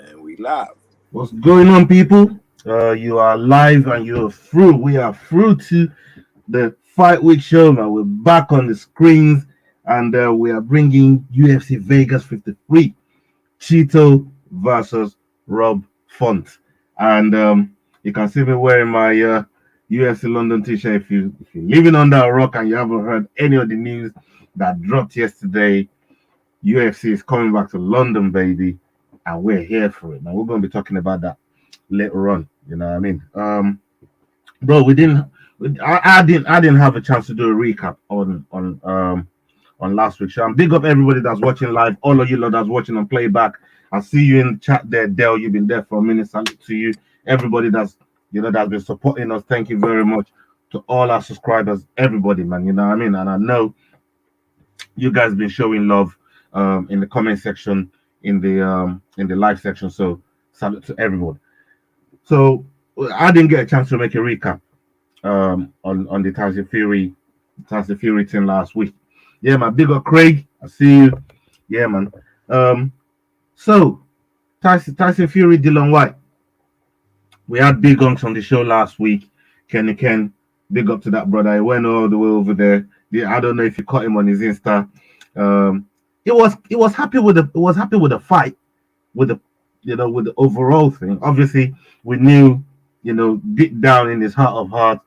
And we live. What's going on, people? You are live and you're through. We are through to the Fight Week show, man. We're back on the screens and we are bringing UFC Vegas 53, Cheeto versus Rob Font. And you can see me wearing my UFC London t-shirt. If you're living under a rock and you haven't heard any of the news that dropped yesterday, UFC is coming back to London, baby, and we're here for it. Now we're going to be talking about that later on. You know what I mean? Bro, we didn't. I didn't have a chance to do a recap on last week's show. And big up everybody that's watching live. All of you lot that's watching on playback. I see you in the chat there, Dale. You've been there for a minute. Salute to you. Everybody that's been supporting us. Thank you very much to all our subscribers. Everybody, man. You know what I mean? And I know you guys been showing love in the comment section, in the live section. So salute to everyone. So I didn't get a chance to make a recap on the Tyson Fury thing last week. Yeah, man. Big up Craig. I see you. Yeah, man. So Tyson Fury, Dylan White. We had Big Unks on the show last week. Kenny Ken, big up to that brother. He went all the way over there. I don't know if you caught him on his Insta. It was happy with the fight, with the overall thing. Obviously, we knew, deep down in his heart of hearts,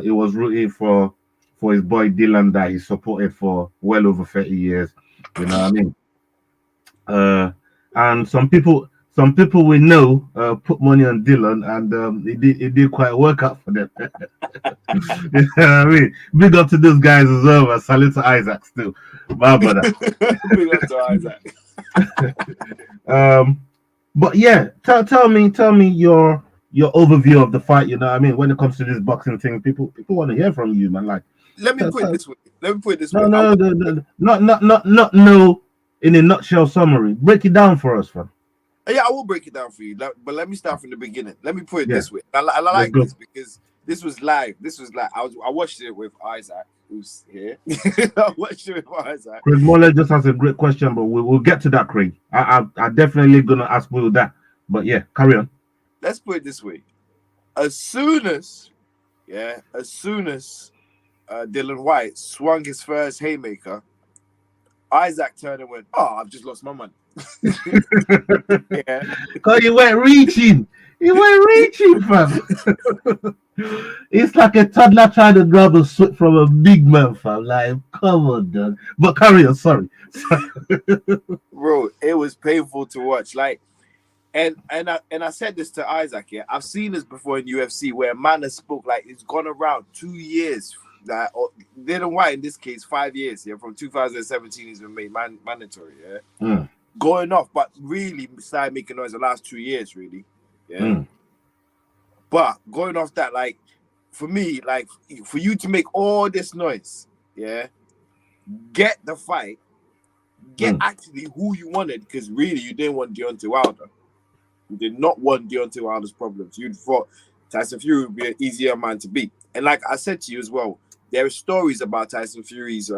it was rooting for his boy Dylan that he supported for well over 30 years. You know what I mean? And some people we know put money on Dylan, and it did quite work out for them. You know what I mean? Big up to those guys as well. And salute to Isaac still, my brother. Big up to Isaac. But yeah, tell me your overview of the fight. You know what I mean? When it comes to this boxing thing, people want to hear from you, man. Like, Let me put it this way. No. In a nutshell summary, break it down for us, fam. Yeah, I will break it down for you. But let me start from the beginning. Let me put it this way. I like this because this was live. I watched it with Isaac, who's here. I watched it with Isaac. Craig Moller just has a great question, but we'll get to that, Craig. I definitely gonna ask Will that. But yeah, carry on. Let's put it this way. As soon as Dylan White swung his first haymaker, Isaac turned and went, "Oh, I've just lost my money." Yeah, because you weren't reaching. Fam. It's like a toddler trying to grab a sweat from a big man, fam. Like, come on, dog. But carry on. Sorry. Bro, it was painful to watch. Like, and I said this to Isaac. Yeah, I've seen this before in UFC where a man has spoke like it's gone around 2 years. That Dylan White in this case 5 years. Yeah, from 2017 he's been made mandatory. Yeah. Going off, but really started making noise the last 2 years, really. Yeah. But going off that, like, for me, like, for you to make all this noise, yeah, get the fight, get actually who you wanted, because really you didn't want Deontay Wilder. You did not want Deontay Wilder's problems. You thought Tyson Fury would be an easier man to beat. And like I said to you as well, there are stories about Tyson Fury's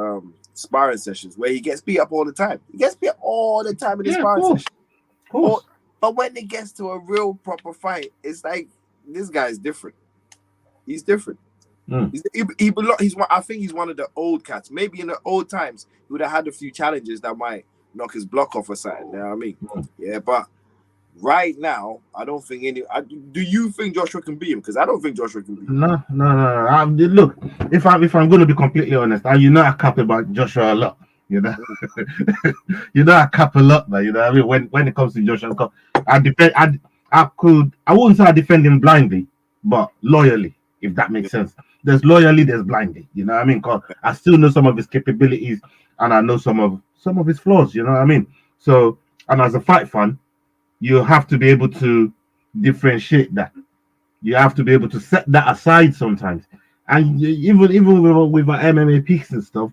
sparring sessions where he gets beat up all the time. He gets beat up all the time in his sparring sessions. But when it gets to a real proper fight, it's like this guy is different. He's different. I think he's one of the old cats. Maybe in the old times he would have had a few challenges that might knock his block off or something. You know what I mean? Yeah, but right now, I don't think any. Do you think Joshua can beat him? Because I don't think Joshua can beat him. No. Look, if I'm going to be completely honest, I cap about Joshua a lot. You know, I cap a lot, man. You know what I mean? When it comes to Joshua, I defend. I wouldn't say I defend him blindly, but loyally, if that makes sense. There's loyally, there's blindly. You know what I mean? Because I still know some of his capabilities, and I know some of his flaws. You know what I mean? So, and as a fight fan, you have to be able to differentiate that. You have to be able to set that aside sometimes. And even with our MMA picks and stuff,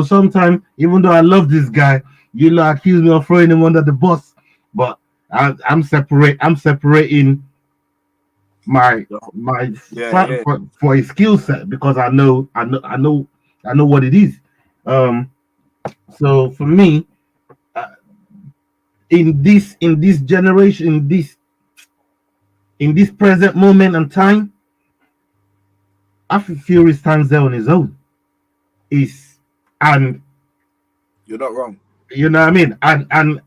sometimes, even though I love this guy, you accuse me of throwing him under the bus, but I'm separating my for his skill set because I know what it is. So for me, in this generation, in this present moment and time, I feel Fury stands there on his own. Is and You're not wrong. you know what I mean,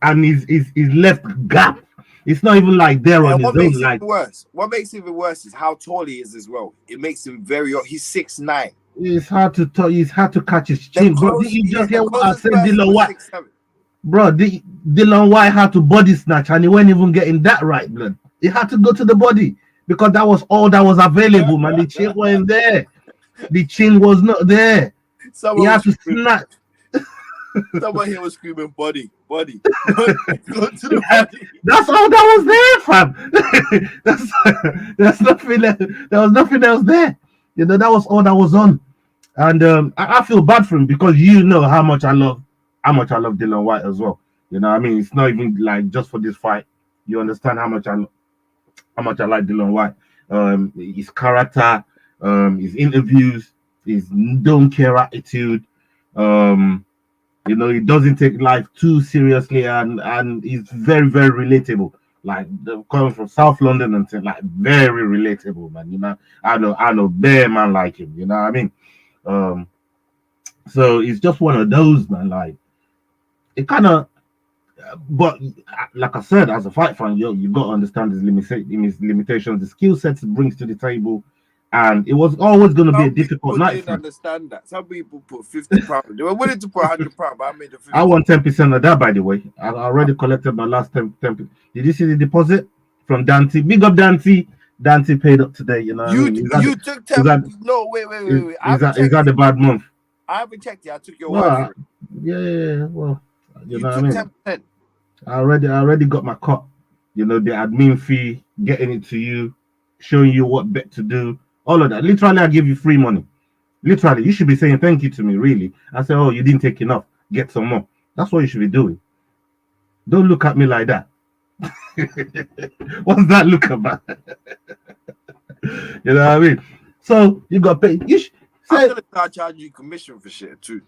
and he's left gap. It's not even like they're on And his what own. makes it Like worse? What makes it even worse is how tall he is as well. It makes him very. He's 6'9". it's hard to talk. It's hard to catch his The chin, bro. Did close, you yeah, just the hear what I closest said, person Dylan was White? 6'7". Bro, Dylan White had to body snatch, and he wasn't even getting that right, blood. He had to go to the body because that was all that was available, man. The chin wasn't there. The chin was not there. He Someone had was to screaming. snatch. Someone here was screaming, "Body, body, go to the body." That's all that was there, fam. That's nothing. There was nothing else there. You know, that was all that was on. And I feel bad for him because you know how much I love Dylan White as well. You know, what I mean, it's not even like just for this fight. You understand how much I like Dylan White. His character, his interviews, his don't care attitude. Um, he doesn't take life too seriously, and he's very very relatable. Like coming from South London and things, like very relatable, man. I know bear man like him. You know what I mean? Um, so it's just one of those, man. Like it kind of, but like I said, as a fight fan, you got to understand his limitations, the skill sets he brings to the table, and it was always going to be a Some difficult people night didn't for him. understand that. Some people put 50 pounds. They were willing to put 100 pounds, but I made the I 50. want 10% of that, by the way. I already collected my last 10. Did you see the deposit from Dante? Big up Dante. Dante paid up today. You know what I mean? You took Is 10. that No, wait. I is haven't that is checked that it. the bad month? I haven't checked it. I took your word Well, for it. yeah. Well, you You know what I took mean. 10%. I already got my cut. The admin fee, getting it to you, showing you what bet to do, all of that. Literally, I give you free money. Literally, you should be saying thank you to me. Really, I say, oh, you didn't take enough. Get some more. That's what you should be doing. Don't look at me like that. What's that look about? You know what I mean? So you got paid. You I'm say, gonna start charging you commission for shit too.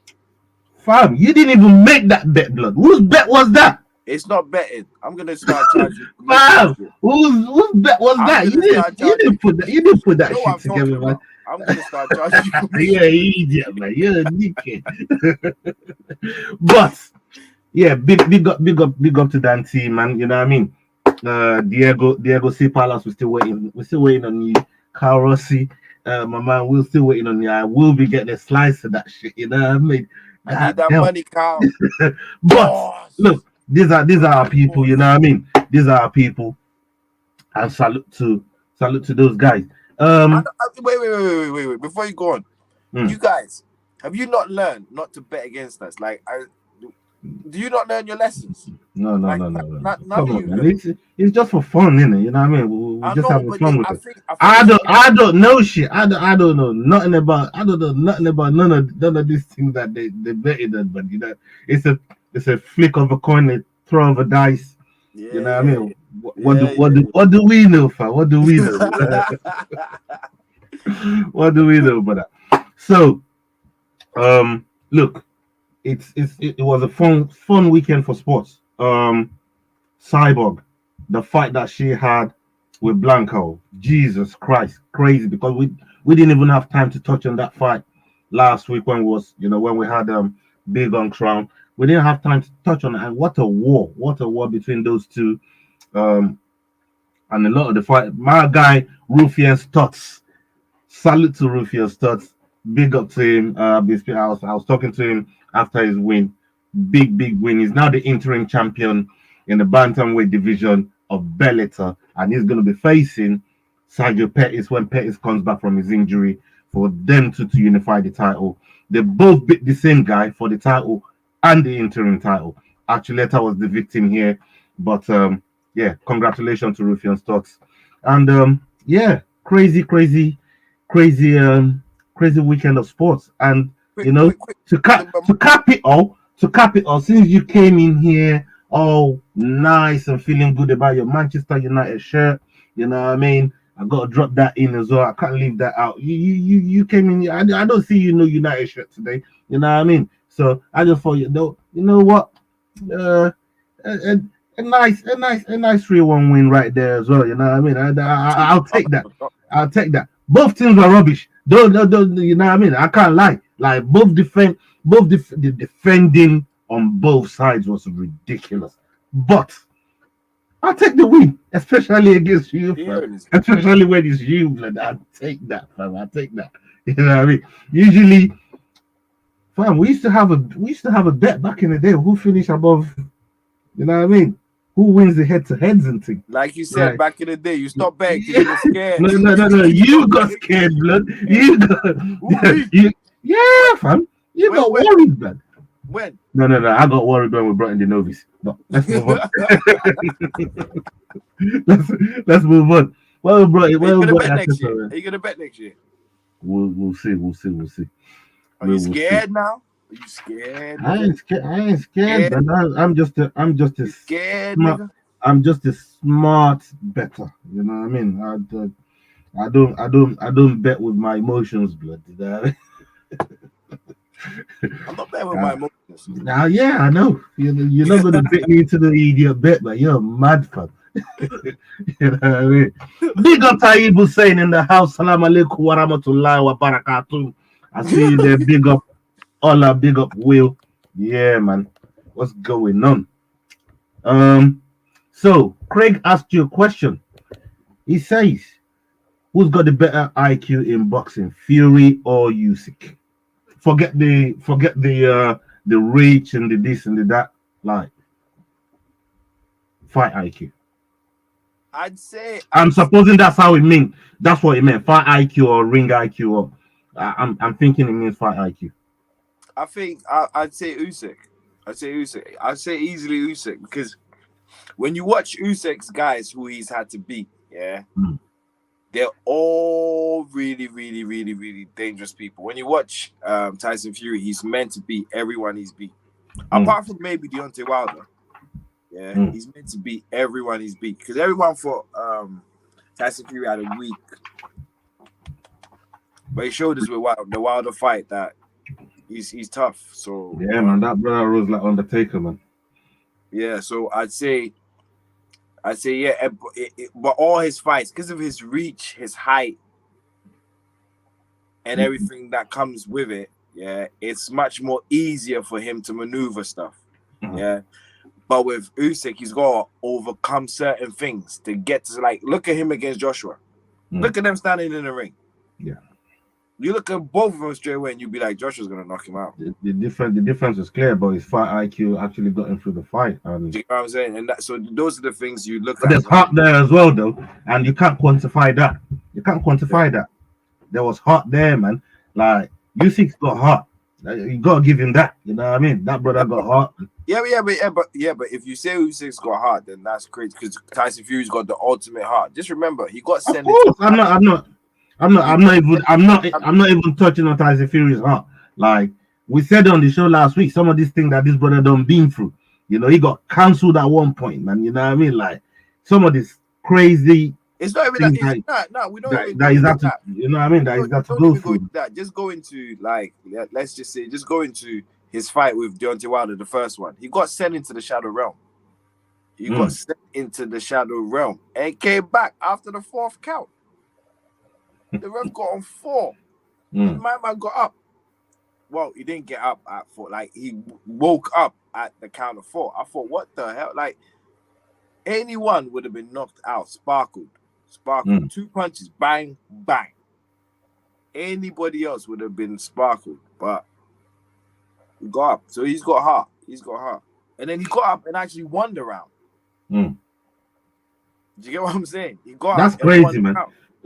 fam, you didn't even make that bet, blood. Whose bet was that? It's not betting. I'm gonna start charging you commission Fam, for shit. whose bet was I'm that? gonna start You charging didn't put that. You didn't put You that know what shit I'm talking together, man. about. I'm gonna start charging you commission. You're an idiot, man. You're a dickhead. But yeah, big up to Dan team, man. You know what I mean? Diego C. Palace, we're still waiting. We're still waiting on you. Carl Rossi, my man, we're still waiting on you. I will be getting a slice of that shit. You know what I mean? I need God that damn. money, Carl. But Boss. look, these are our people. You know what I mean? These are our people. And salute to those guys. Wait. Before you go on, you guys, have you not learned not to bet against us? Like, do you not learn your lessons? No. Like, None of on, you. man. It's just for fun, innit? You know what I mean? We're I just know, having but fun with I it. think I don't know shit. I don't know nothing about. I don't know nothing about none of these things that they betted on. But it's a flick of a coin, a throw of a dice. Yeah, You know what I mean? yeah. What do we know, fam? What do we know? What do we know about that? So look, it was a fun weekend for sports. Cyborg, the fight that she had with Blanco, Jesus Christ, crazy, because we didn't even have time to touch on that fight last week when we had Big on Crown. We didn't have time to touch on it, and what a war between those two. Um, and a lot of the fight, my guy Rufian Stutz, salute to Rufian Stutz, big up to him. Basically, I was talking to him after his win, big win. He's now the interim champion in the bantamweight division of Bellator, and he's going to be facing Sergio Pettis when Pettis comes back from his injury for them to unify the title. They both beat the same guy for the title and the interim title. Archuleta was the victim here, but yeah, congratulations to Rufian Stocks. And yeah, crazy weekend of sports. And Quick. to cap it all, since you came in here all nice and feeling good about your Manchester United shirt, you know what I mean? I gotta drop that in as well. I can't leave that out. You came in here. I don't see you no United shirt today. You know what I mean? So I just thought you know what? Uh, a nice 3-1 win right there as well. You know what I mean? I'll take that. I'll take that. Both teams were rubbish. Don't you know what I mean? I can't lie. Like the defending on both sides was ridiculous. But I'll take the win, especially against you, fam. Especially when it's you, blood. I'll take that, fam. I'll take that. You know what I mean? Usually, fam, we used to have a bet back in the day who finished above. You know what I mean? Who wins the head-to-heads and things? Like you said back in the day, you stopped betting because you were scared. No. You got scared, blood. Yeah, fam. You got worried, blood. When? No. I got worried when we brought in the novice. No, let's move on. let's move on. Well, bro, Are you gonna bet next year? Are you gonna bet next year? We'll see. Are you scared now? Are you scared? I ain't scared. I'm just a scared. I'm just a smart better. You know what I mean? I don't bet with my emotions, blood. You know? I'm not betting with my emotions. Now, yeah, I know. You're not gonna bet me into the idiot bet, but you're mad, fam. You know what I mean? Big up Taibu saying in the house, Salam alaikum wa rahmatullahi wa barakatuh. I see you there. Big up Allah, big up Will. Yeah, man. What's going on? So Craig asked you a question. He says, who's got the better IQ in boxing, Fury or Usyk? Forget the reach and the this and the that. Like fight IQ. I'd say I'm supposing that's how it means. That's what it meant. Fight IQ or ring IQ or I'm thinking it means fight IQ. I think I'd say Usyk. I'd say easily Usyk because when you watch Usyk's guys who he's had to beat, they're all really, really, really, really dangerous people. When you watch Tyson Fury, he's meant to beat everyone he's beat. Apart from maybe Deontay Wilder. Yeah, he's meant to beat everyone he's beat. Because everyone thought Tyson Fury had a week. But he showed us with the Wilder fight that he's tough. So yeah, man, that brother was like Undertaker, man. Yeah, so I'd say yeah, but all his fights, because of his reach, his height, and everything that comes with it, yeah, it's much more easier for him to maneuver stuff. Yeah. But with Usyk, he's got to overcome certain things to get to, like, look at him against Joshua. Look at them standing in the ring. Yeah. You look at both of them straight away and you'd be like, Joshua's going to knock him out. The difference is clear, but his fight IQ actually got him through the fight. And do you know what I'm saying? And so those are the things you look at. There's heart there as well, though, and you can't quantify that. That. There was heart there, man. Like, Usyk's got heart. You got to give him that. You know what I mean? That brother got heart. But if you say Usyk's got heart, then that's crazy because Tyson Fury's got the ultimate heart. Just remember, he got sent. Of course, I'm not even touching on Tyson Fury's heart. Like we said on the show last week, some of these things that this brother done been through. You know, he got cancelled at one point, man. You know what I mean? Like some of this crazy. It's not even that. We don't even that. You know what I mean? That is that to go through. Just go into let's just say, just go into his fight with Deontay Wilder, the first one. He got sent into the shadow realm. And came back after the fourth count. The ref got on 4. My man got up. Well, he didn't get up at 4. Like, he woke up at the count of 4. I thought, what the hell? Like, anyone would have been knocked out, sparkled. 2 punches, bang, bang. Anybody else would have been sparkled, but he got up. So he's got heart. And then he got up and actually won the round. Do you get what I'm saying? He got That's up. That's crazy, man.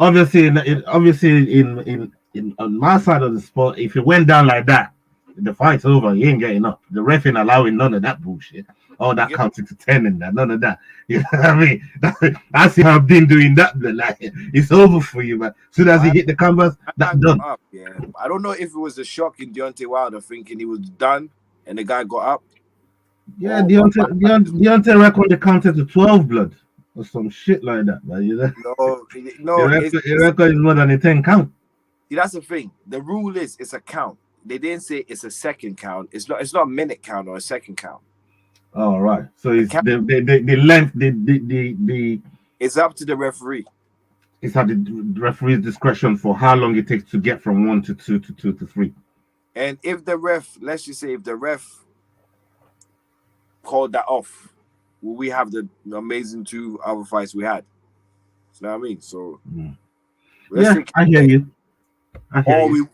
Obviously, in on my side of the sport, if it went down like that, the fight's over. You ain't getting up. The ref ain't allowing none of that bullshit. All that counting to 10 and that, none of that. You know what I mean? I see how I've been doing that. Like, it's over for you, man. As soon as he hit the canvas, that's done. Yeah. I don't know if it was a shock in Deontay Wilder thinking he was done and the guy got up. Yeah, Deontay reckoned the counter to 12 blood or some shit like that, man. You know? No. The record is more than a 10 count. See, that's the thing. The rule is it's a count. They didn't say it's a second count. It's not a minute count or a second count. All right. So The it's count the length the is up to the referee. it's at the referee's discretion for how long it takes to get from one to two to two to three. And if the ref, let's just say, if the ref called that off, will we have the amazing two other fights we had? You know what I mean? So Mm. let's Yeah, say, I hear you. I hear or you.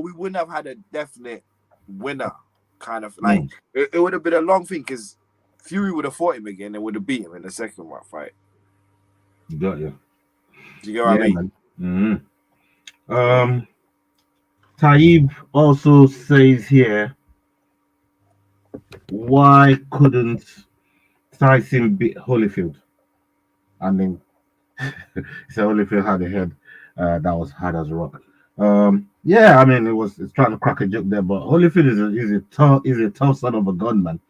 we wouldn't have had a definite winner. Kind of like Mm. it would have been a long thing because Fury would have fought him again and would have beat him in the second one fight. Got you. Do you get what I Yeah, mean? man. So Taib also says here, why couldn't Tyson beat Holyfield? I mean, so Holyfield had a head that was hard as a rock. Yeah, I mean, it's trying to crack a joke there, but Holyfield is a tough son of a gunman.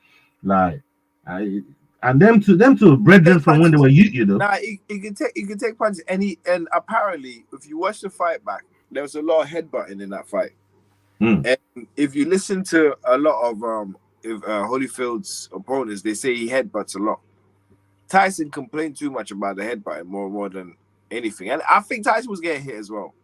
Like, I and them two brethren take from when they punches. were youth, you know. Nah, he can take punches, and apparently, if you watch the fight back, there was a lot of headbutting in that fight. Mm. And if you listen to a lot of Holyfield's opponents, they say he headbutts a lot. Tyson complained too much about the headbutting more than anything, and I think Tyson was getting hit as well.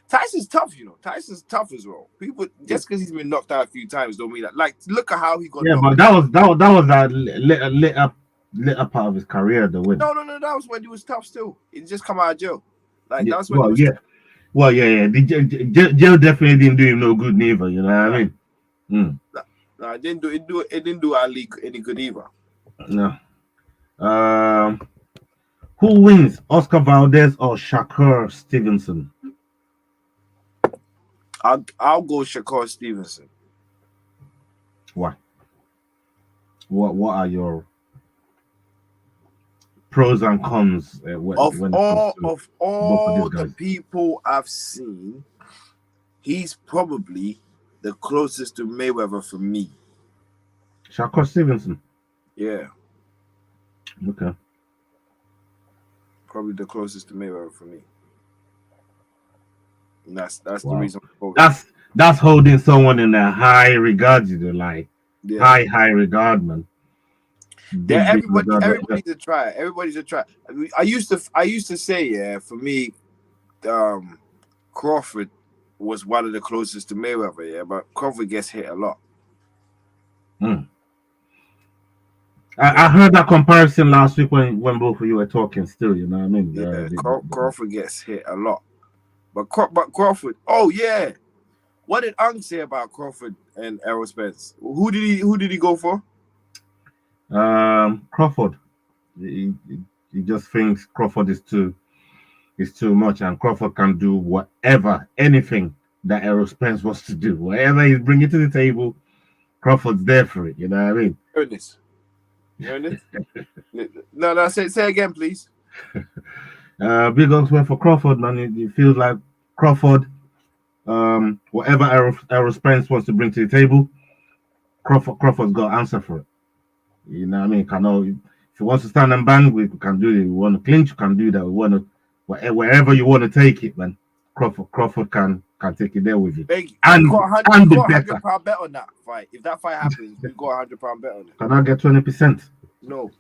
Tyson's tough, you know. Tyson's tough as well. People just because he's been knocked out a few times don't mean that. Like, look at how he got Yeah, knocked but out. that was a later part of his career, though. When No. That was when he was tough still. He just come out of jail. Like yeah, that's when he well, was yeah, tough. well, yeah. The jail definitely didn't do him no good, neither. You know what I mean? Mm. No, it didn't do Ali any good either. No. Um, who wins, Oscar Valdez or Shakur Stevenson? I'll go Shakur Stevenson. Why? What are your pros and cons Of when it comes all to of both of these all the guys? people I've seen, he's probably the closest to Mayweather for me. Shakur Stevenson. Yeah, Okay. probably the closest to Mayweather for me. And that's the Wow. reason I'm voting. That's holding someone in a high regard, you know, like Yeah. high regard, man. Yeah, Big regard right there. everybody's a try. Everybody's a try. I used to say, yeah, for me, Crawford was one of the closest to Mayweather, yeah, but Crawford gets hit a lot. Mm. I heard that comparison last week when both of you were talking. Still, you know what I mean? Yeah, Crawford gets hit a lot. But Crawford, oh yeah. What did Ung say about Crawford and Errol Spence? Who did he go for? Crawford. He just thinks Crawford is too much, and Crawford can do whatever, anything that Errol Spence wants to do. Whatever he's bringing to the table, Crawford's there for it. You know what I mean? Ernest. Ernest? No, say again, please. Big ups went for Crawford, man. It feels like Crawford, whatever Errol Spence wants to bring to the table, Crawford's got an answer for it. You know what I mean? If he wants to stand and bang, we can do it. We want to clinch, we can do that. We want to wherever you want to take it, man. Crawford can take it there with you. You got £100 bet on that fight. If that fight happens, you got £100 bet on it. Can I get 20%? No.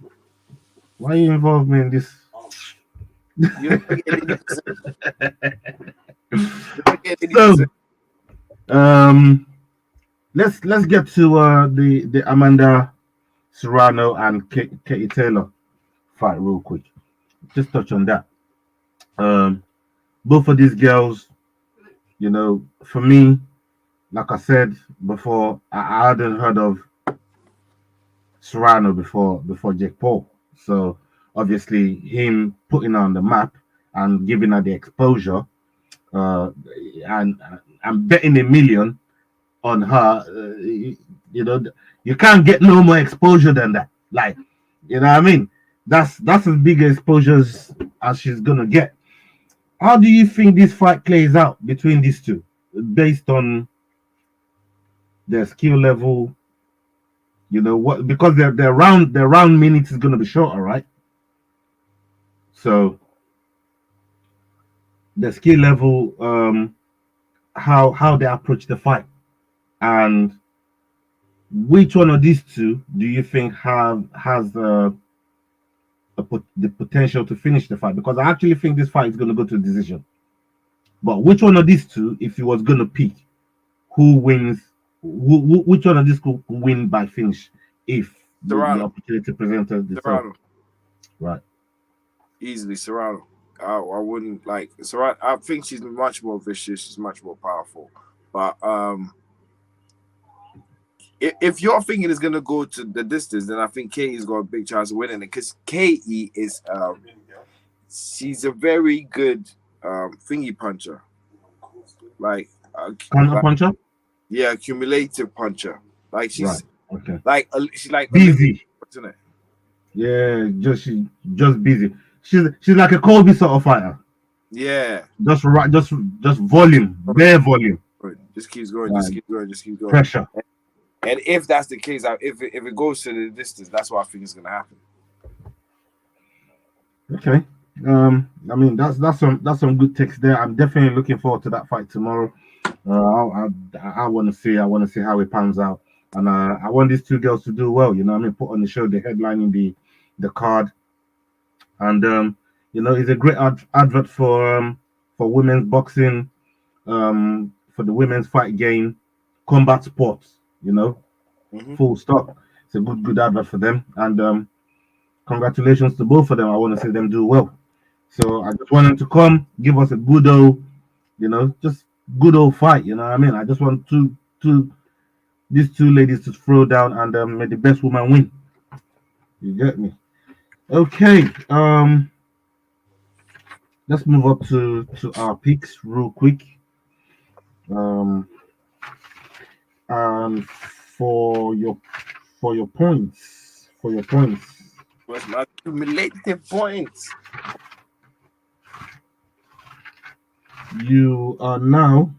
Why you involve me in this? You don't get So, let's get to the Amanda Serrano and Katie Taylor fight real quick. Just touch on that. Both of these girls, you know, for me, like I said before, I hadn't heard of Serrano before Jake Paul. So obviously him putting her on the map and giving her the exposure, and I'm betting a million on her. You know, you can't get no more exposure than that. Like, you know what I mean? That's as big exposures as she's gonna get. How do you think this fight plays out between these two, based on their skill level? You know what? Because their round minutes is gonna be shorter, right? So the skill level, how they approach the fight, and Which one of these two do you think has the potential to finish the fight? Because I actually think this fight is going to go to a decision. But which one of these two, if you was going to pick, who wins? Which one of these could win by finish if the Serrano. opportunity presented itself? Serrano. Right. Easily Serrano. I wouldn't like Serrano. I think she's much more vicious. She's much more powerful. But if your thinking is gonna go to the distance, then I think Katie's got a big chance of winning it because Katie is she's a very good thingy puncher. Like Counter puncher? Yeah, cumulative puncher. Like she's right. Okay. Like she's like busy, isn't it? Yeah, just busy. She's like a Colby sort of fighter. Yeah. Just volume, bare volume. Just keeps going. Just keep going. Just keep going. Pressure. And if that's the case, if it goes to the distance, that's what I think is gonna happen. Okay. I mean that's some good takes there. I'm definitely looking forward to that fight tomorrow. I want to see how it pans out, and I want these two girls to do well. You know, what I mean, put on the show, the headline in the card, and you know, it's a great advert for women's boxing, for the women's fight game, combat sports. You know, full stop. It's a good advert for them, and congratulations to both of them. I want to see them do well. So I just want them to come, give us a good old, you know, just good old fight. You know what I mean? I just want these two ladies to throw down, and may the best woman win. You get me? Okay. Let's move up to our picks real quick. And for your points, What's my cumulative points? You are now.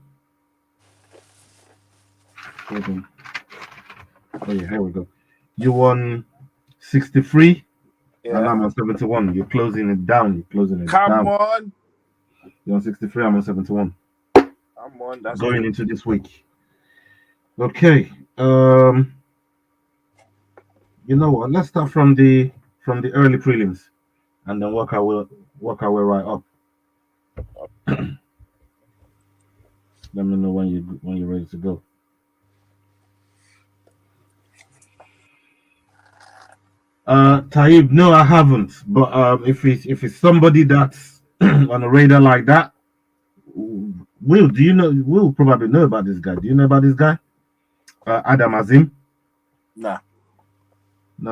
Hold on. Oh yeah, here we go. You won 63, and I'm on 71. You're closing it down. Come on. You're on 63. I'm on 71. I'm on. That's going good. into this week. Okay. You know what? Let's start from the early prelims, and then work our way right up. Let me know when you're ready to go. Taib, no, I haven't. But if it's somebody that's on a radar like that, Will, do you know? Will probably know about this guy. Do you know about this guy? Adam Azim. Nah. No,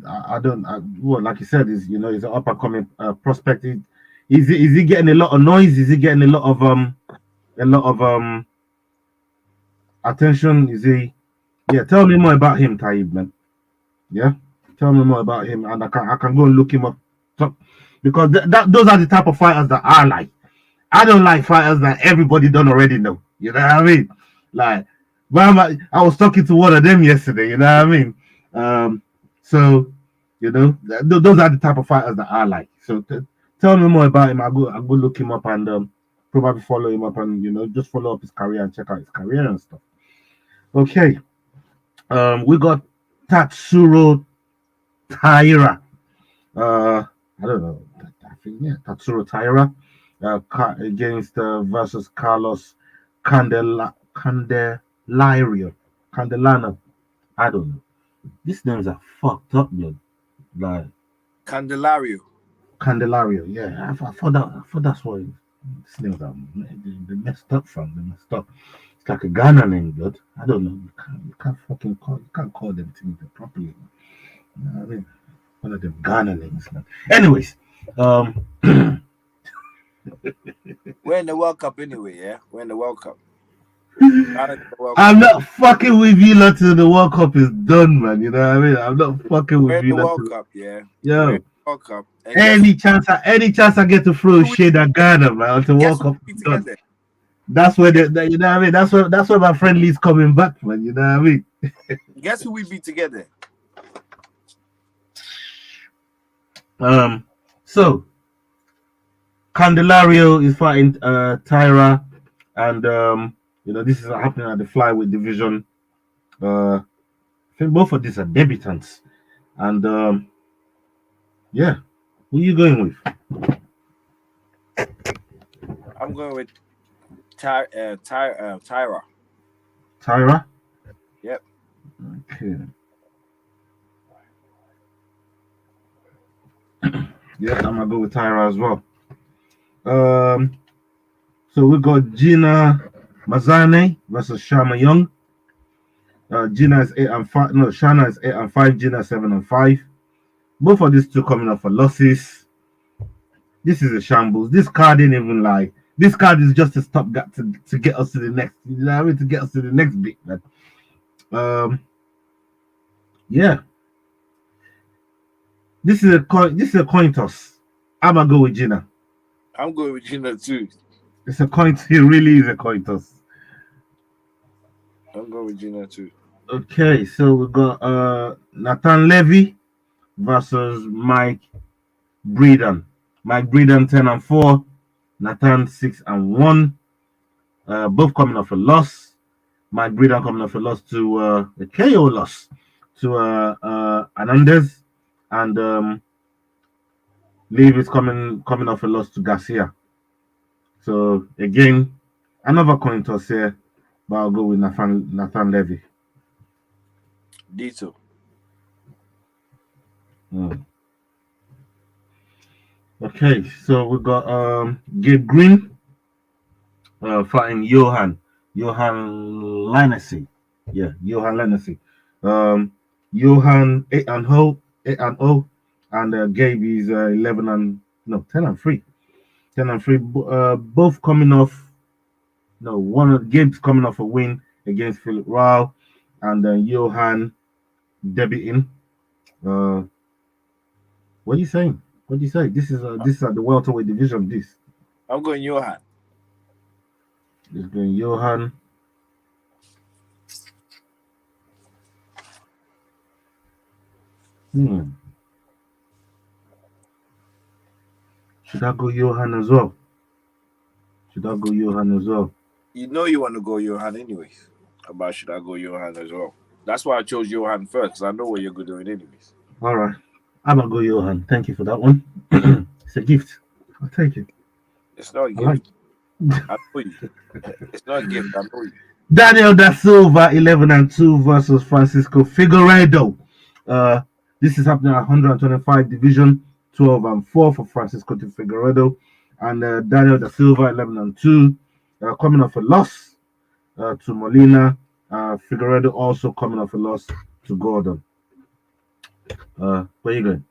I don't. Well, like you said, he's an up and coming prospect. Is he getting a lot of noise? Is he getting a lot of attention? Is he? Yeah, tell me more about him, Taib, man. Yeah, tell me more about him, and I can go and look him up, because those are the type of fighters that I like. I don't like fighters that everybody don't already know. You know what I mean? Like, I was talking to one of them yesterday. You know what I mean? So, you know, those are the type of fighters that I like. So tell me more about him. I'll go look him up and probably follow him up, and just follow up his career and check out his career and stuff. Okay. We got Tatsuro Taira. I don't know. I think Tatsuro Taira against versus Carlos Candelano. I don't know. These names are fucked up, man. Like Candelario. Yeah, I thought that's what these names are. They messed up from. They messed up. It's like a Ghana name, blood. I don't know. You can't call them things properly. You know what I mean? One of them Ghana names, man. Anyways, we're in the World Cup anyway, yeah? We're in the World Cup. I'm not fucking with you lot till the World Cup is done, man. You know what I mean? I'm not fucking with you. We're in the World Cup, yeah. Yo. World Cup. Any chance I get to throw shade at Ghana, man, until World Cup is done. That's where you know what I mean? That's where my friend Lee's coming back, man. You know what I mean? Guess who we beat together? So Candelario is fighting Tyra, and this is happening at the flyweight division. think both of these are debutants. And yeah, who are you going with? I'm going with Tyra. Tyra? Yep. Okay. Yeah, I'm gonna go with Tyra as well. Um, so we got Gina Mazane versus Shama Young. Gina is 8-5. No, Shana is 8-5. Gina 7-5. Both of these two coming off for losses. This is a shambles. This card ain't even like. This card is just a stopgap to get us to the next. You know what I mean? To get us to the next bit, man. Yeah. This is a coin. This is a coin toss. I'm gonna go with Gina. I'm going with Gina too. It's a coin. It really is a coin toss. I'm going with Gina too. Okay, so we got Nathan Levy versus Mike Breeden. Mike Breeden 10-4. Nathan 6-1. Both coming off a loss. Mike Breeden coming off a loss to a KO loss to Hernandez, and Levy's coming off a loss to Garcia. So again, another coin toss here, but I'll go with Nathan Levy. Dito. Okay, so we got Gabe Green fighting Johan Lanesi. Yeah, Johan Lanesi. Johan 8-0, and Gabe is 10-3. 10-3. Both coming off. No, one of Gabe's coming off a win against Philip Rao, and then Johan debuting. What are you saying? What do you say? This is at the welterweight division. This. I'm going Johan. This going Johan. Should I go Johan as well? You know you want to go Johan anyways. About should I go Johan as well? That's why I chose Johan first, because I know what you're doing anyways. All right. I'm going to go Johan. Thank you for that one. It's a gift. I'll take it. It's not a gift. I know you. It's not a gift. I know you. Daniel Da Silva 11-2 versus Francisco Figueiredo. This is happening at 125 division, 12-4 for Francisco Figueiredo, and Daniel Da Silva 11-2, coming off a loss to Molina. Figueiredo also coming off a loss to Gordon. Where are you going?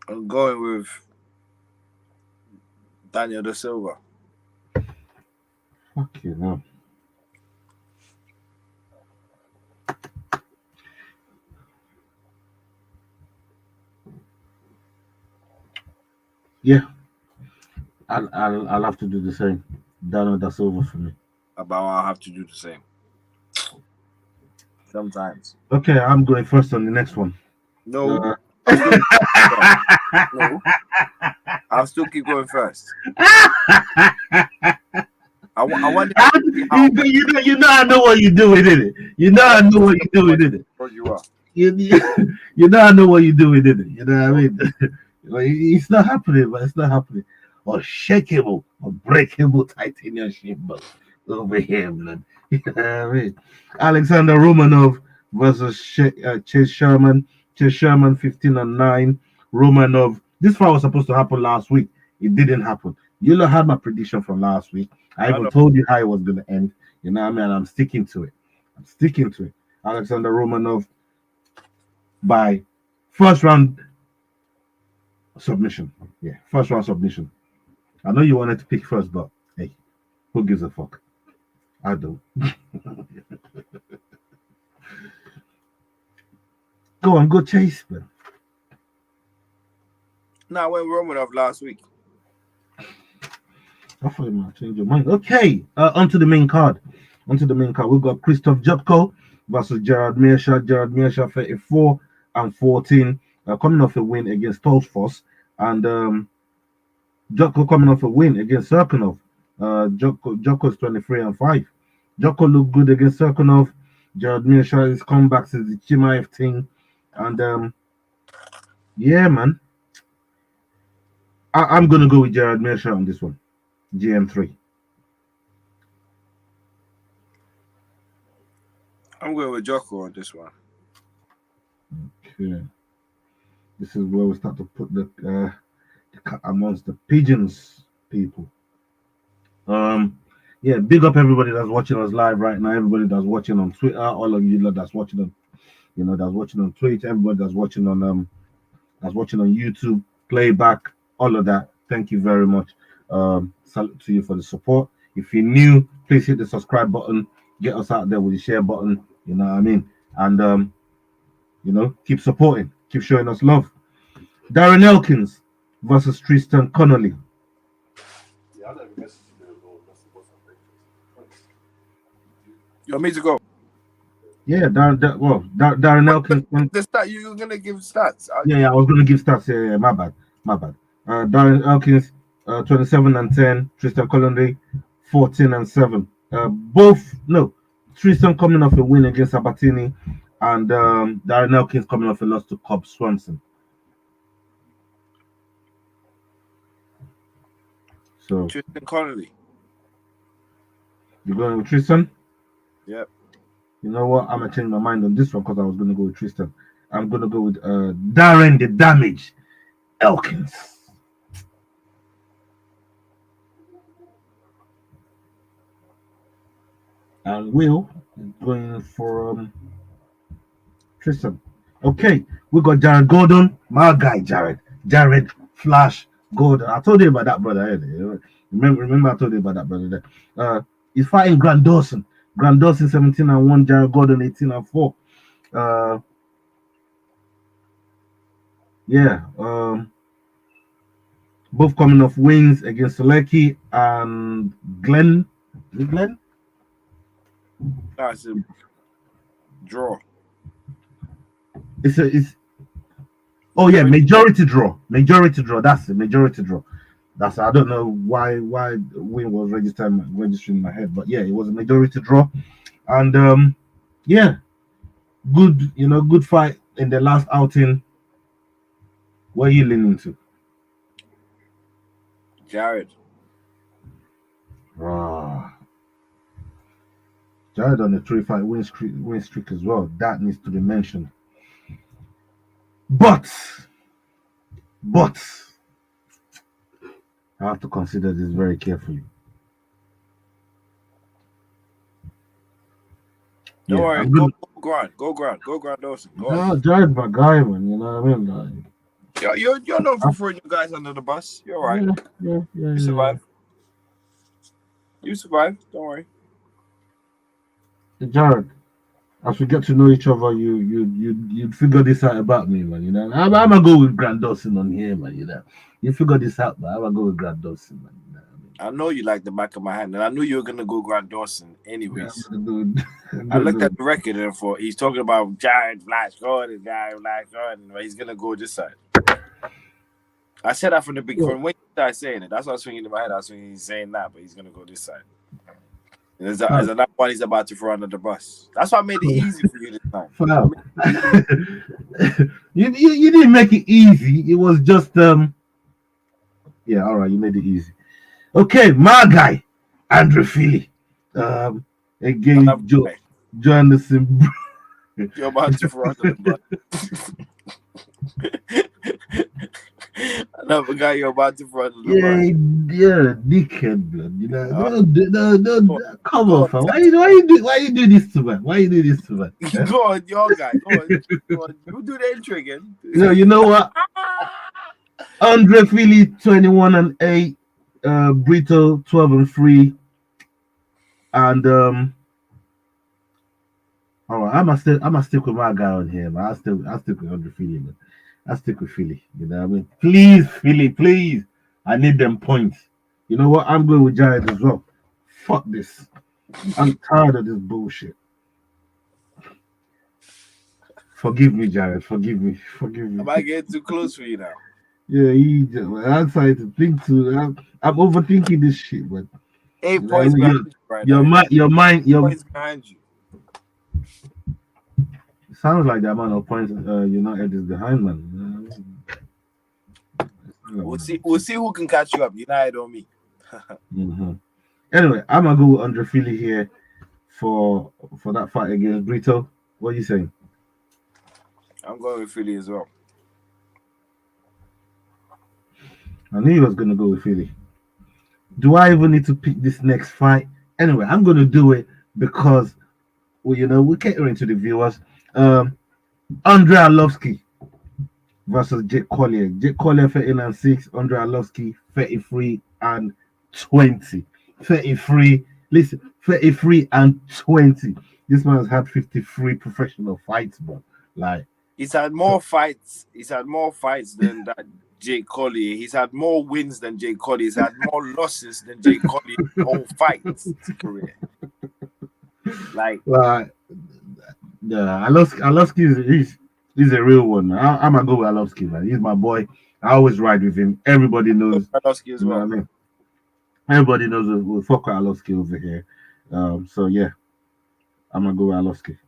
I'm going with Daniel Da Silva. Fuck you now. Yeah, I'll have to do the same. Daniel Da Silva for me. I'll have to do the same. Sometimes. Okay, I'm going first on the next one. No. No. I'll still keep going first. I want you know I know what you're doing, isn't it? You know I know what you're doing, isn't it? You are. You know I know what you're doing, isn't it? You know what I mean? It's not happening, but it's not happening. Unshakable, unbreakable titanium shield over here, man. You know what I mean? Alexander Romanov versus Chase Sherman. Chase Sherman 15-9. Romanov. This fight was supposed to happen last week. It didn't happen. You know, had my prediction from last week. I even told you how it was going to end. You know what I mean? And I'm sticking to it. Alexander Romanov by first round submission. Yeah, first round submission. I know you wanted to pick first, but hey, who gives a fuck? I don't. Go on, go Chase, man. No, I went Romanov last week. I thought you might change your mind. Okay, onto the main card. We've got Christoph Jotko versus Gerard Meerschaert. Gerard Meerschaert 34-14, coming off a win against Tolsfos, and Jotko coming off a win against Serrano. Joko's 23-5. Joko looked good against Serrano. Jared Miller is comeback since the Chimaev thing, and yeah, man, I'm gonna go with Jared Miller on this one. GM3. I'm going with Jocko on this one. Okay, this is where we start to put the cat amongst the pigeons, people. Yeah, big up everybody that's watching us live right now. Everybody that's watching on Twitter, all of you that's watching on, that's watching on Twitch. Everybody that's watching on YouTube, playback, all of that. Thank you very much. Salute to you for the support. If you're new, please hit the subscribe button. Get us out there with the share button. You know what I mean? And keep supporting, keep showing us love. Darren Elkins versus Tristan Connolly. You want me to go? Yeah, Darren Elkins. The stat you're gonna give stats. Yeah, I was gonna give stats. Yeah, my bad. Darren Elkins, 27-10. Tristan Connolly, 14-7. Tristan coming off a win against Sabatini, and Darren Elkins coming off a loss to Cobb Swanson. So Tristan Connolly. You're going with Tristan? Yep. You know what? I'm gonna change my mind on this one because I was gonna go with Tristan. I'm gonna go with Darren the Damage Elkins. And Will is going for Tristan. Okay, we got Jared Gordon, my guy Jared Flash Gordon. I told you about that brother. Remember I told you about that brother there. He's fighting Grant Dawson. Grant Dawson 17-1, Jared Gordon 18-4. Both coming off wins against Selecki and Glenn. Is it Glenn? That's a draw. Majority draw. That's it, majority draw. I don't know why win was registering in my head, but yeah, it was a majority draw. And good fight in the last outing. What are you leaning to? Jared. Jared on the 3-fight win streak as well. That needs to be mentioned. But I have to consider this very carefully. Don't worry, go Grant Dawson. Jared my guy, man. You know what I mean? Like, you're known for throwing you guys under the bus. You're all right. Yeah. You survive. You survive. Don't worry. Jared, as we get to know each other, you'd figure this out about me, man. You know, I'm gonna go with Grant Dawson on here, man. You know, you figure this out, man. I'm gonna go with Grant Dawson, man. You know what I mean? I know you like the back of my hand, and I knew you were gonna go Grant Dawson anyways. Yeah, I looked at the record and thought he's talking about Jared Flash Gordon, but he's gonna go this side. I said that from the beginning. From when you started saying it, that's what I was thinking in my head. I was thinking he's saying that, but he's gonna go this side. And there's another one he's about to throw under the bus. That's why I made it easy for you this time. Wow. you didn't make it easy. It was just yeah, all right, you made it easy. Okay, my guy, Andrew Philly. Again, Jonathan. You're about to throw under the bus. Another guy you're about to front of the bus. Yeah, dickhead, blood. You know, no, come on, fam. Why you do this to man? Go on, your guy. Go on. You do the intro again. You know what? Andre Philly 21-8, Brito 12-3, and all right, I must stick with my guy on here, man. I'll stick with Andre Philly, man. I'll stick with Philly. You know what I mean? Please, Philly, please. I need them points. You know what? I'm going with Jared as well. Fuck this. I'm tired of this bullshit. Forgive me, Jared. Forgive me. Am I getting too close for you now? Yeah, I'm trying to think too. I'm overthinking this shit, but 8 points behind you right your now. mind, Points behind you. sounds like the amount of points United is behind, man. We'll see. We'll see who can catch you up. United or me. Mm-hmm. Anyway, I'm gonna go with Andre Philly here for that fight against Brito. What are you saying? I'm going with Philly as well. I knew you was gonna go with Philly. Do I even need to pick this next fight? Anyway, I'm gonna do it because we're catering to the viewers. Andre Arlovsky versus Jake Collier. Jake Collier 13-6, Andre Arlovsky 33-20. 33. Listen, 33-20. This man has had 53 professional fights, bro. Like He's had more fights. He's had more fights than that Jake Collier. He's had more wins than Jake Collier. He's had more losses than Jake Collier's whole fights career. Like yeah, Arlovsky he's a real one, man. I'm gonna go with Arlovsky, man. He's my boy. I always ride with him. Everybody knows. Podolski as You know well. what I mean? Everybody knows we'll fuck with Arlovsky over here. So yeah, I'm gonna go with Arlovsky.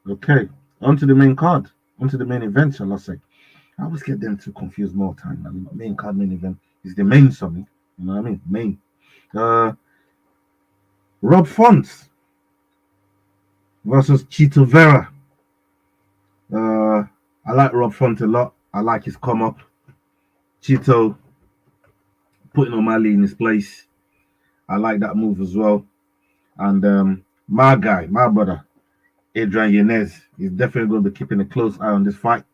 Okay, on to the main card. On to the main event, shall I say? I always get them too confused more time. I mean, main card, main event is the main something. You know what I mean? Main. Rob Font versus Chito Vera. I like Rob Font a lot. I like his come up. Chito putting O'Malley in his place. I like that move as well. And my guy, my brother, Adrian Yanez, is definitely going to be keeping a close eye on this fight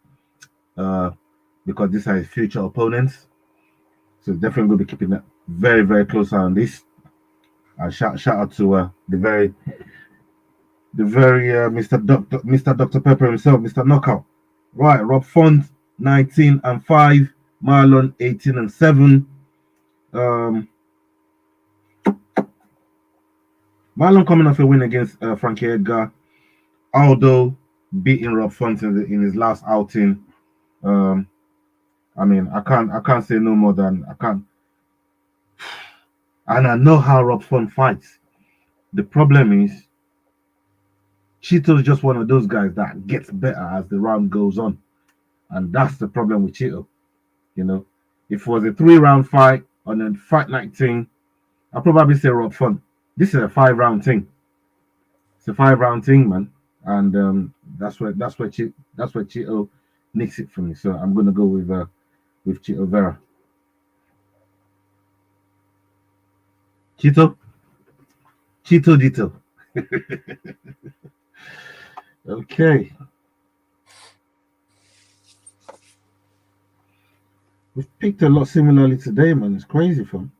because these are his future opponents. So definitely going to be keeping a very, very close eye on this. Shout out to the very Mr. Dr. Pepper himself, Mr. Knockout. Right, Rob Font 19-5, Marlon 18-7. Marlon coming off a win against Frankie Edgar, Aldo beating Rob Font in his last outing. I mean, I can't say no more than I can't. And I know how Rob Font fights. The problem is, Cheeto's just one of those guys that gets better as the round goes on, and that's the problem with Cheeto. If it was a 3-round fight on a fight night thing, I'll probably say Rob Font. This is a 5-round thing. It's a 5-round thing, man, and that's where Cheeto nicks it for me. So I'm gonna go with Cheeto Vera. Cheeto Dito. Okay. We've picked a lot similarly today, man. It's crazy, fam.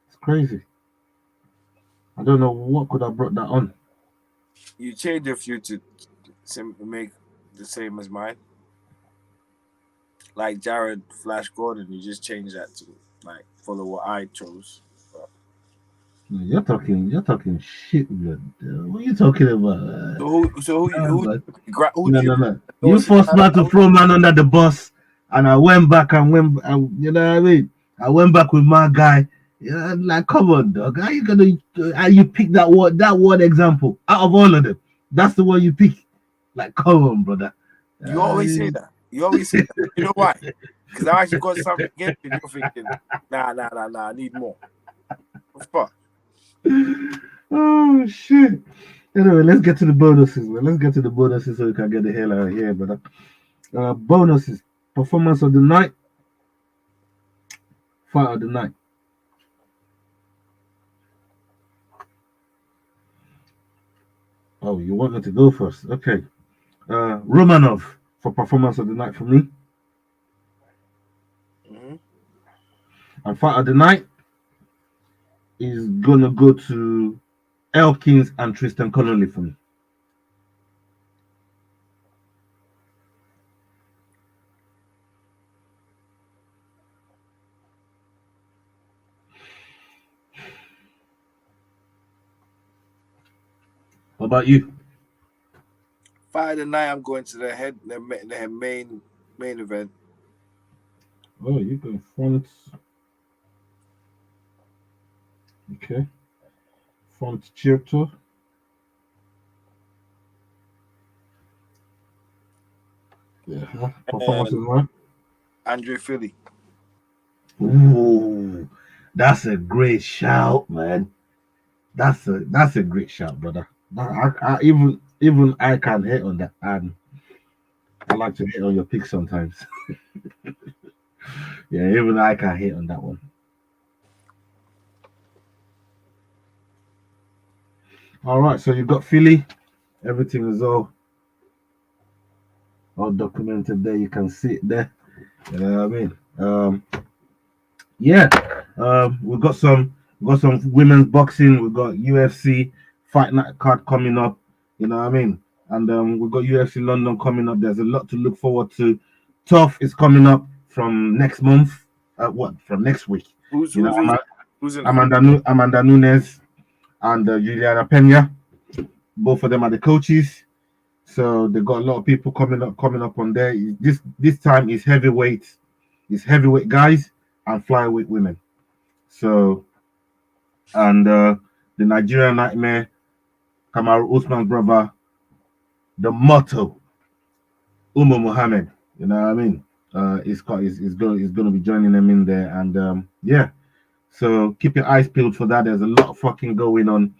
It's crazy. I don't know what could have brought that on. You changed a few to make the same as mine. Like Jared Flash Gordon, you just changed that to like follow what I chose. But... You're talking shit, man. What are you talking about? Who do you No. You forced me to throw man under the bus, and I went back and you know what I mean? I went back with my guy. Yeah, like, come on, dog. How you gonna? You pick that one example out of all of them? That's the one you pick. Like, come on, brother. You always say that. You know why? Because I actually got something against you. You're thinking, nah. I need more. What the fuck? Oh shit. Anyway, let's get to the bonuses, man. Let's get to the bonuses so we can get the hell out of here, brother. Bonuses. Performance of the night. Fight of the night. Oh, you want me to go first? Okay. Romanov for performance of the night for me. Mm-hmm. And fight of the night is gonna go to Elkins and Tristan Connolly for me. What about you? Fight of the night, I'm going to the main event. Oh, you go front. Okay. Front chapter. Yeah. Performance And is one. Andre Philly. Ooh, that's a great shout, man. That's a great shout, brother. Even I can hit on that, and I like to hit on your pick sometimes. Yeah, even I can hit on that one. All right, so you got Philly. Everything is all documented there. You can see it there. You know what I mean? Yeah. We got some women's boxing. We got UFC fight night card coming up. You know what I mean? And we got UFC London coming up. There's a lot to look forward to. Tough is coming up from next month. From next week? Who's You know, who's in, who's in it? Amanda Nunes and Juliana Pena. Both of them are the coaches. So they got a lot of people coming up on there. This time is heavyweight. It's heavyweight guys and flyweight women. So and the Nigerian Nightmare, Kamaru Usman's brother, the motto, Umar Muhammad. You know what I mean? Is going to be joining them in there, and yeah. So keep your eyes peeled for that. There's a lot of fucking going on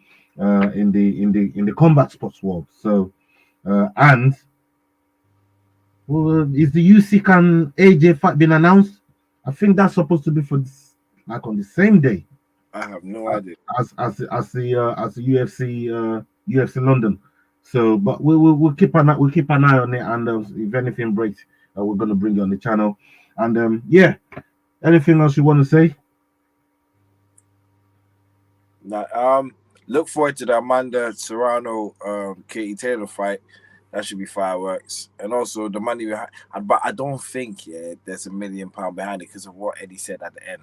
in the combat sports world. So and well, is the UC can AJ fight been announced? I think that's supposed to be for this, like on the same day I have no idea. as the UFC London. So, but we'll keep an eye on it, and if anything breaks, we're gonna bring it on the channel. And yeah, anything else you want to say? Now, look forward to the Amanda Serrano Katie Taylor fight. That should be fireworks. And also the money behind, but I don't think there's £1 million behind it because of what Eddie said at the end.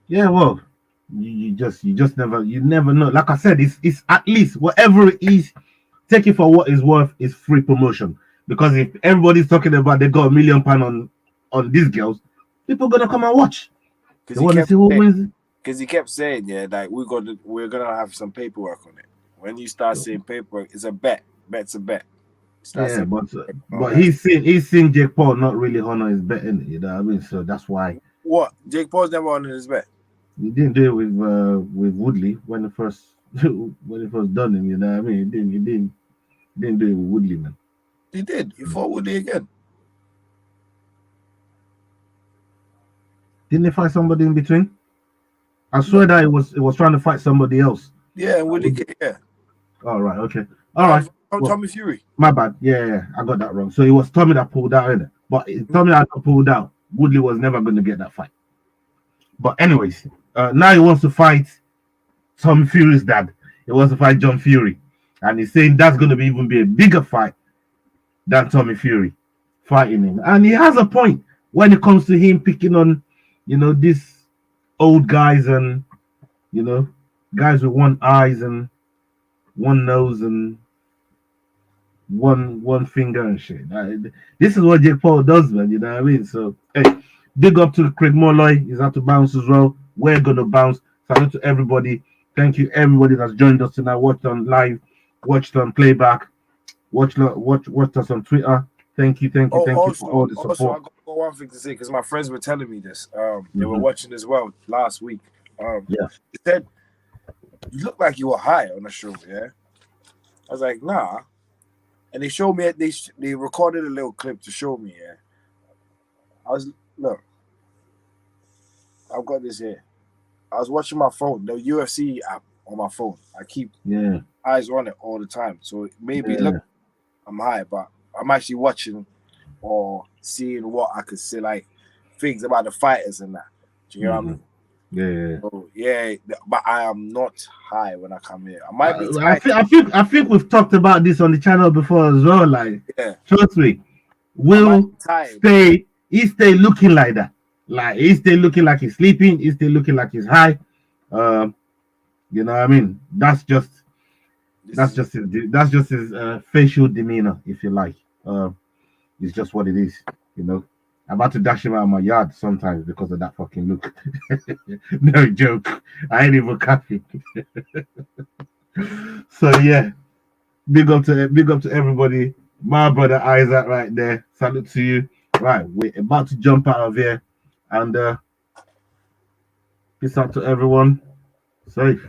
Yeah, well, you never know. Like I said, it's at least whatever it is, take it for what it's worth. Is free promotion, because if everybody's talking about they got £1 million on these girls, people gonna come and watch. They want to see who wins. Because he kept saying, like we're gonna have some paperwork on it. When you start seeing paperwork, it's a bet. Bet's a bet. Yeah, but he's seen Jake Paul not really honor his bet, innit? You know what I mean? So that's why. What? Jake Paul's never honored his bet. He didn't do it with Woodley when it first done him. You know what I mean? He didn't do it with Woodley, man. He did. He fought Woodley again. Didn't they fight somebody in between? I swear that it was trying to fight somebody else. Yeah, Woodley. Yeah. All right. Okay. All right. Tommy Fury. My bad. Yeah, I got that wrong. So it was Tommy that pulled out, innit? But Tommy that pulled out. Woodley was never going to get that fight. But anyways, now he wants to fight Tommy Fury's dad. He wants to fight John Fury, and he's saying that's going to even be a bigger fight than Tommy Fury fighting him. And he has a point when it comes to him picking on, these old guys and guys with one eyes and one nose and one finger and shit. This is what Jake Paul does, man. You know what I mean? So hey, big up to Craig Molloy. He's out to bounce as well. We're gonna bounce. Salute to everybody. Thank you everybody that's joined us tonight. Watched on live, watched on playback, watched us on Twitter. Thank you for all the support. Also, I got one thing to say because my friends were telling me this. They were watching as well last week. They said you look like you were high on the show. Yeah, I was like, nah. And they showed me they recorded a little clip to show me. Yeah, look, I've got this here. I was watching my phone, the UFC app on my phone. I keep eyes on it all the time. So maybe look, I'm high, but I'm actually watching or seeing what I could see, like things about the fighters and that. Do you know what I mean? Yeah. So, yeah, but I am not high when I come here. I might be tired. I think we've talked about this on the channel before as well. Like, trust me, Will stay. He stay looking like that. Like he stay looking like he's sleeping. He stay looking like he's high. You know what I mean? That's just his facial demeanor, if you like. It's just what it is, I'm about to dash him out of my yard sometimes because of that fucking look. No joke. I ain't even capping. So yeah, big up to everybody. My brother Isaac right there. Salute to you. Right, we're about to jump out of here and peace out to everyone. Safe.